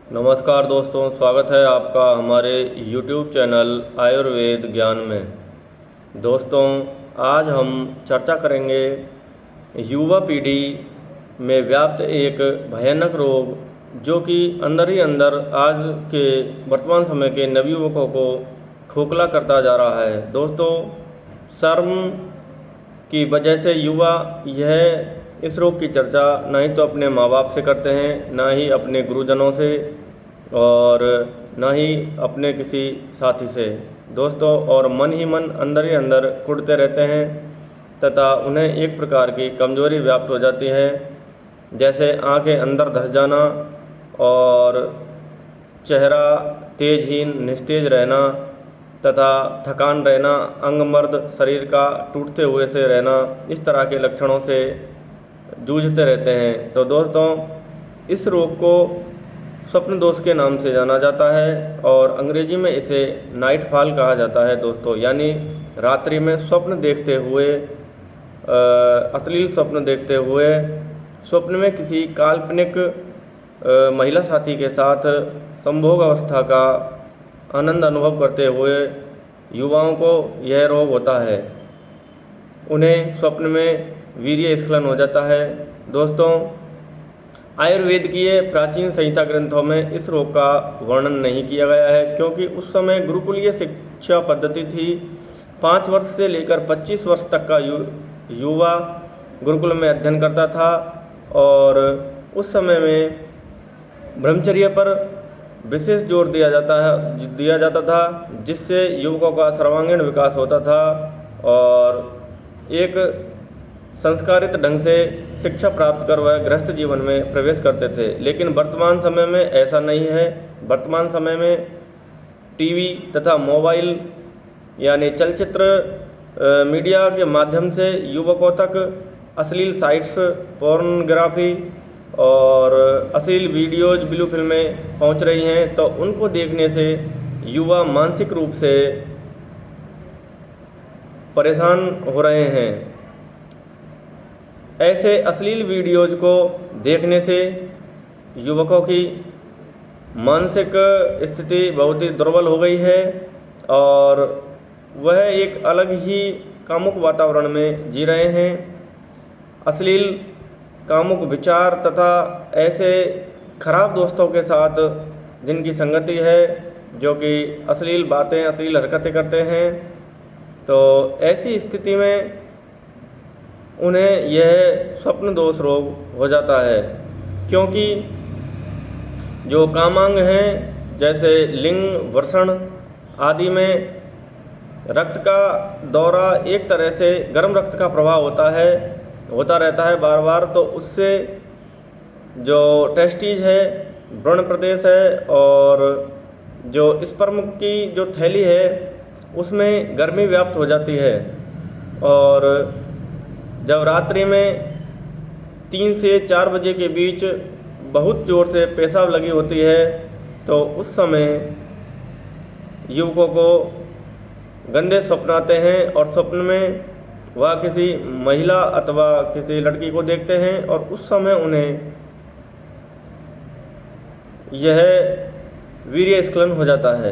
नमस्कार दोस्तों, स्वागत है आपका हमारे YouTube चैनल आयुर्वेद ज्ञान में। दोस्तों, आज हम चर्चा करेंगे युवा पीढ़ी में व्याप्त एक भयानक रोग जो कि अंदर ही अंदर आज के वर्तमान समय के नवयुवकों को खोखला करता जा रहा है। दोस्तों, शर्म की वजह से युवा इस रोग की चर्चा ना ही तो अपने माँ बाप से करते हैं, ना ही अपने गुरुजनों से और ना ही अपने किसी साथी से दोस्तों, और मन ही मन अंदर ही अंदर कुढ़ते रहते हैं तथा उन्हें एक प्रकार की कमजोरी व्याप्त हो जाती है, जैसे आंखें अंदर धंस जाना और चेहरा तेजहीन निस्तेज रहना तथा थकान रहना, अंगमर्द शरीर का टूटते हुए से रहना, इस तरह के लक्षणों से जूझते रहते हैं। तो दोस्तों, इस रोग को स्वप्न दोष के नाम से जाना जाता है और अंग्रेजी में इसे नाइट फॉल कहा जाता है दोस्तों, यानी रात्रि में स्वप्न देखते हुए अश्लील स्वप्न देखते हुए स्वप्न में किसी काल्पनिक महिला साथी के साथ संभोग अवस्था का आनंद अनुभव करते हुए युवाओं को यह रोग होता है। उन्हें स्वप्न में वीर्य स्खलन हो जाता है। दोस्तों, आयुर्वेद की प्राचीन संहिता ग्रंथों में इस रोग का वर्णन नहीं किया गया है, क्योंकि उस समय गुरुकुलीय शिक्षा पद्धति थी। 5 वर्ष से लेकर 25 वर्ष तक का युवा गुरुकुल में अध्ययन करता था और उस समय में ब्रह्मचर्य पर विशेष जोर दिया जाता था, जिससे युवकों का सर्वांगीण विकास होता था और एक संस्कारित ढंग से शिक्षा प्राप्त कर वह गृहस्थ जीवन में प्रवेश करते थे। लेकिन वर्तमान समय में ऐसा नहीं है। वर्तमान समय में टीवी तथा मोबाइल यानी चलचित्र मीडिया के माध्यम से युवकों तक अश्लील साइट्स, पोर्नोग्राफी और अश्लील वीडियोज, ब्लू फिल्में पहुंच रही हैं। तो उनको देखने से युवा मानसिक रूप से परेशान हो रहे हैं। ऐसे अश्लील वीडियोज को देखने से युवकों की मानसिक स्थिति बहुत ही दुर्बल हो गई है और वह एक अलग ही कामुक वातावरण में जी रहे हैं। अश्लील कामुक विचार तथा ऐसे खराब दोस्तों के साथ जिनकी संगति है, जो कि अश्लील बातें, अश्लील हरकतें करते हैं, तो ऐसी स्थिति में उन्हें यह स्वप्न दोष रोग हो जाता है, क्योंकि जो कामांग हैं जैसे लिंग, वृषण आदि में रक्त का दौरा, एक तरह से गर्म रक्त का प्रवाह होता रहता है बार बार। तो उससे जो टेस्टिज है, भ्रूण प्रदेश है और जो स्पर्म की जो थैली है उसमें गर्मी व्याप्त हो जाती है और जब रात्रि में 3 से 4 बजे के बीच बहुत ज़ोर से पेशाब लगी होती है, तो उस समय युवकों को गंदे स्वप्न आते हैं और स्वप्न में वह किसी महिला अथवा किसी लड़की को देखते हैं और उस समय उन्हें यह वीर्य स्खलन हो जाता है।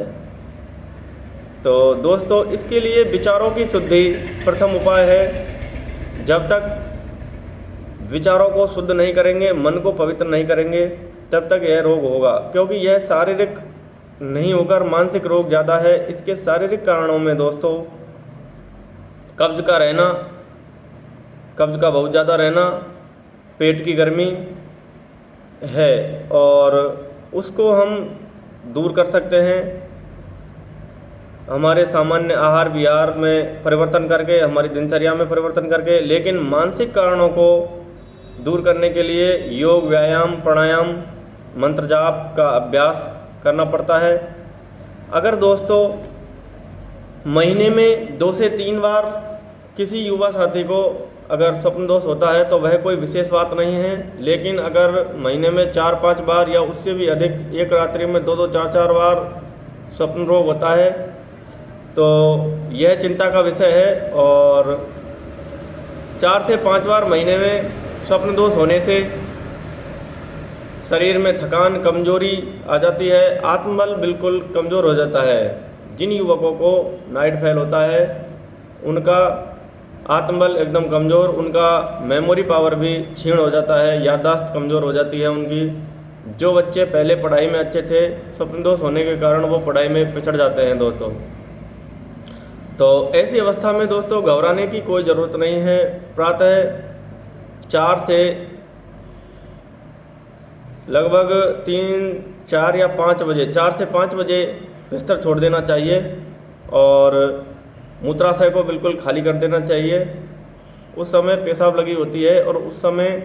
तो दोस्तों, इसके लिए विचारों की शुद्धि प्रथम उपाय है। जब तक विचारों को शुद्ध नहीं करेंगे, मन को पवित्र नहीं करेंगे, तब तक यह रोग होगा, क्योंकि यह शारीरिक नहीं होकर मानसिक रोग ज़्यादा है। इसके शारीरिक कारणों में दोस्तों कब्ज का बहुत ज़्यादा रहना, पेट की गर्मी है और उसको हम दूर कर सकते हैं हमारे सामान्य आहार विहार में परिवर्तन करके, हमारी दिनचर्या में परिवर्तन करके। लेकिन मानसिक कारणों को दूर करने के लिए योग, व्यायाम, प्राणायाम, मंत्र जाप का अभ्यास करना पड़ता है। अगर दोस्तों महीने में 2 से 3 बार किसी युवा साथी को अगर स्वप्न दोष होता है तो वह कोई विशेष बात नहीं है, लेकिन अगर महीने में 4-5 बार या उससे भी अधिक, एक रात्रि में 2-2, 4-4 बार स्वप्न रोग होता है, तो यह चिंता का विषय है। और 4 से 5 बार महीने में स्वप्न दोष होने से शरीर में थकान, कमजोरी आ जाती है, आत्मबल बिल्कुल कमज़ोर हो जाता है। जिन युवकों को नाइट फेल होता है उनका आत्मबल एकदम कमज़ोर, उनका मेमोरी पावर भी क्षीण हो जाता है, याददाश्त कमज़ोर हो जाती है उनकी। जो बच्चे पहले पढ़ाई में अच्छे थे, स्वप्न दोष होने के कारण वो पढ़ाई में पिछड़ जाते हैं दोस्तों। तो ऐसी अवस्था में दोस्तों घबराने की कोई ज़रूरत नहीं है। प्रातः 4 से लगभग 3, 4 या 5 बजे, 4 से 5 बजे बिस्तर छोड़ देना चाहिए और मूत्राशय को बिल्कुल खाली कर देना चाहिए। उस समय पेशाब लगी होती है और उस समय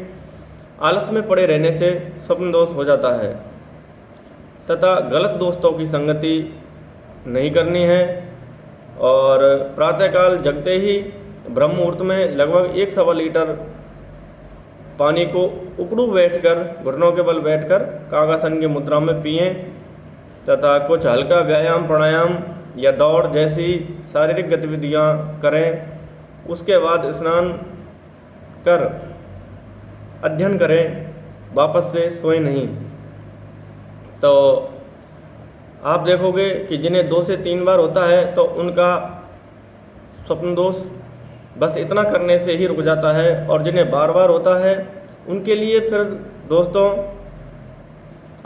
आलस में पड़े रहने से स्वप्न दोष हो जाता है। तथा गलत दोस्तों की संगति नहीं करनी है और प्रातःकाल जगते ही ब्रह्म मुहूर्त में लगभग 1-1.25 लीटर पानी को उकड़ू बैठकर, घुटनों के बल बैठकर कागासन की मुद्रा में पिएं तथा कुछ हल्का व्यायाम, प्राणायाम या दौड़ जैसी शारीरिक गतिविधियां करें। उसके बाद स्नान कर अध्ययन करें, वापस से सोए नहीं। तो आप देखोगे कि जिन्हें 2 से 3 बार होता है तो उनका स्वप्न दोष बस इतना करने से ही रुक जाता है, और जिन्हें बार बार होता है उनके लिए फिर दोस्तों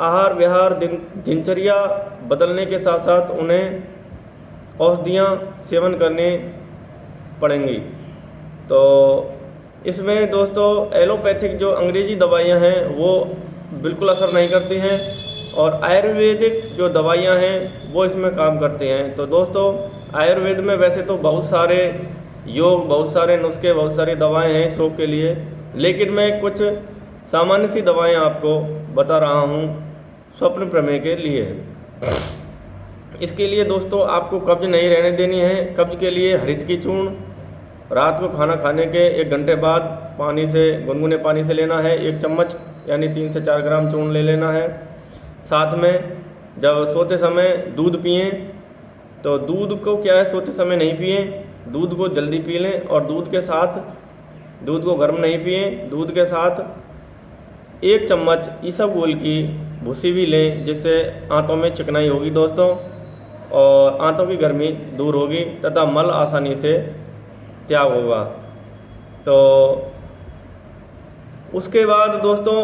आहार विहार, दिनचर्या बदलने के साथ साथ उन्हें औषधियाँ सेवन करनी पड़ेंगी। तो इसमें दोस्तों एलोपैथिक जो अंग्रेजी दवाइयाँ हैं वो बिल्कुल असर नहीं करती हैं और आयुर्वेदिक जो दवाइयाँ हैं वो इसमें काम करती हैं। तो दोस्तों आयुर्वेद में वैसे तो बहुत सारे योग, बहुत सारे नुस्खे, बहुत सारी दवाएं हैं इस रोग के लिए, लेकिन मैं कुछ सामान्य सी दवाएं आपको बता रहा हूं स्वप्न प्रमेय के लिए। इसके लिए दोस्तों आपको कब्ज नहीं रहने देनी है। कब्ज के लिए हरित की चूर्ण रात को खाना खाने के 1 घंटे बाद पानी से, गुनगुने पानी से लेना है। 1 चम्मच यानी 3 से 4 ग्राम चूर्ण ले लेना है। साथ में जब सोते समय दूध पिएं, तो दूध को क्या है, सोते समय नहीं पिएं, दूध को जल्दी पी लें और दूध को गर्म नहीं पिएं। दूध के साथ 1 चम्मच इसबगोल की भूसी भी लें, जिससे आंतों में चिकनाई होगी दोस्तों और आंतों की गर्मी दूर होगी तथा मल आसानी से त्याग होगा। तो उसके बाद दोस्तों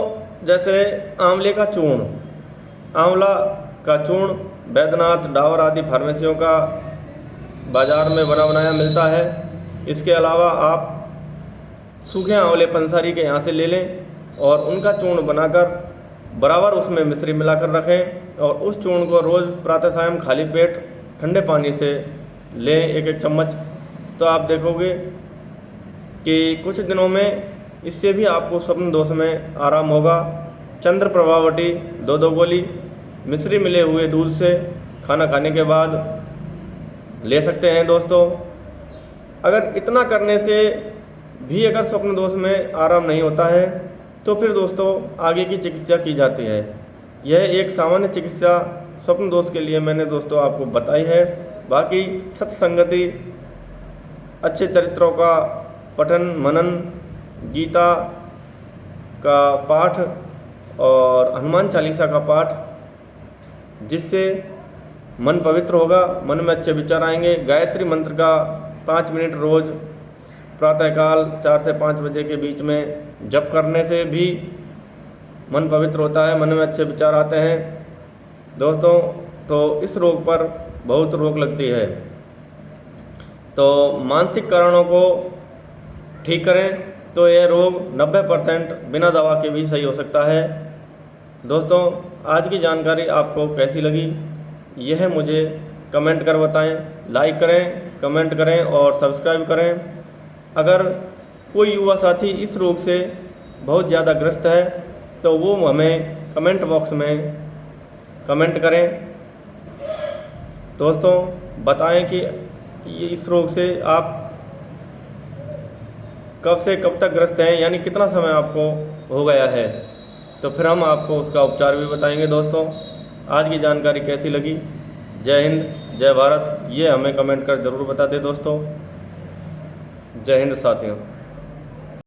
जैसे आंवले का चूर्ण, आंवला का चूर्ण बैद्यनाथ, डाबर आदि फार्मेसियों का बाज़ार में बना बनाया मिलता है। इसके अलावा आप सूखे आंवले पंसारी के यहाँ से ले लें और उनका चूर्ण बनाकर बराबर उसमें मिश्री मिलाकर रखें और उस चूर्ण को रोज़ प्रातः सायं खाली पेट ठंडे पानी से लें 1-1 चम्मच। तो आप देखोगे कि कुछ दिनों में इससे भी आपको स्वप्न दोष में आराम होगा। चंद्र प्रभावटी 2-2 गोली मिश्री मिले हुए दूध से खाना खाने के बाद ले सकते हैं दोस्तों। अगर इतना करने से भी अगर स्वप्न दोष में आराम नहीं होता है तो फिर दोस्तों आगे की चिकित्सा की जाती है। यह एक सामान्य चिकित्सा स्वप्न दोष के लिए मैंने दोस्तों आपको बताई है। बाकी सत्संगति, अच्छे चरित्रों का पठन मनन, गीता का पाठ और हनुमान चालीसा का पाठ, जिससे मन पवित्र होगा, मन में अच्छे विचार आएंगे। गायत्री मंत्र का 5 मिनट रोज़ प्रातःकाल 4 से 5 बजे के बीच में जप करने से भी मन पवित्र होता है, मन में अच्छे विचार आते हैं दोस्तों। तो इस रोग पर बहुत रोक लगती है। तो मानसिक कारणों को ठीक करें तो यह रोग 90% बिना दवा के भी सही हो सकता है। दोस्तों आज की जानकारी आपको कैसी लगी यह मुझे कमेंट कर बताएं। लाइक करें, कमेंट करें और सब्सक्राइब करें। अगर कोई युवा साथी इस रोग से बहुत ज़्यादा ग्रस्त है तो वो हमें कमेंट बॉक्स में कमेंट करें। दोस्तों बताएं कि ये इस रोग से आप कब से कब तक ग्रस्त हैं, यानी कितना समय आपको हो गया है, तो फिर हम आपको उसका उपचार भी बताएंगे। दोस्तों आज की जानकारी कैसी लगी? जय हिंद, जय भारत, ये हमें कमेंट कर ज़रूर बता दें दोस्तों। जय हिंद साथियों।